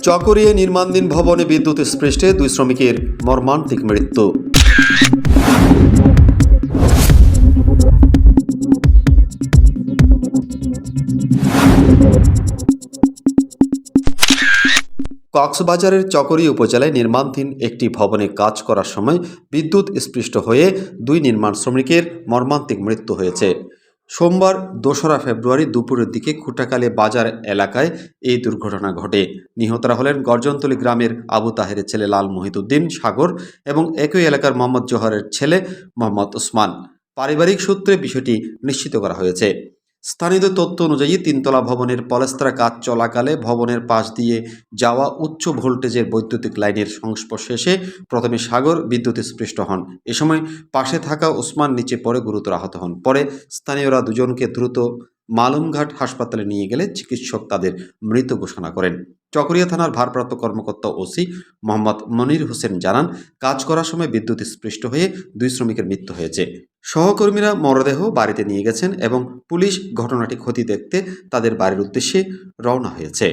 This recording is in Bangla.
চকরিয়া নির্মাণাধীন ভবনে বিদ্যুৎ স্পৃষ্টে 2 শ্রমিকের মর্মান্তিক মৃত্যু। কক্সবাজারের চকরিয়া উপজেলায় নির্মাণাধীন একটি ভবনে কাজ করার সময় বিদ্যুৎ স্পৃষ্ট হয়ে 2 নির্মাণ শ্রমিকের মর্মান্তিক মৃত্যু হয়েছে। সোমবার 2রা ফেব্রুয়ারি দুপুরের দিকে খুঁটাখালী বাজার এলাকায় এই দুর্ঘটনা ঘটে। নিহতরা হলেন গর্জনতলী গ্রামের আবু তাহেরের ছেলে লাল মহিউদ্দিন সাগর এবং একই এলাকার মোহাম্মদ জোহরের ছেলে মোহাম্মদ ওসমান। পারিবারিক সূত্রে বিষয়টি নিশ্চিত করা হয়েছে। স্থানীয়দের তথ্য অনুযায়ী 3তলা ভবনের পলেস্তারা কাজ চলাকালে ভবনের পাশ দিয়ে যাওয়া উচ্চ ভোল্টেজের বৈদ্যুতিক লাইনের সংস্পর্শে এসে প্রথমে সাগর বিদ্যুৎস্পৃষ্ট হন। এ সময় পাশে থাকা ওসমান নিচে পড়ে গুরুতর আহত হন। পরে স্থানীয়রা দুজনকে দ্রুত মালুমঘাট হাসপাতালে নিয়ে গেলে চিকিৎসক তাদের মৃত ঘোষণা করেন। চকরিয়া থানার ভারপ্রাপ্ত কর্মকর্তা ওসি মোহাম্মদ মনির হোসেন জানান, কাজ করার সময় বিদ্যুৎ স্পৃষ্ট হয়ে 2 শ্রমিকের মৃত্যু হয়েছে। সহকর্মীরা মরদেহ বাড়িতে নিয়ে গেছেন এবং পুলিশ ঘটনাটি খতিয়ে দেখতে তাদের বাড়ির উদ্দেশ্যে রওনা হয়েছে।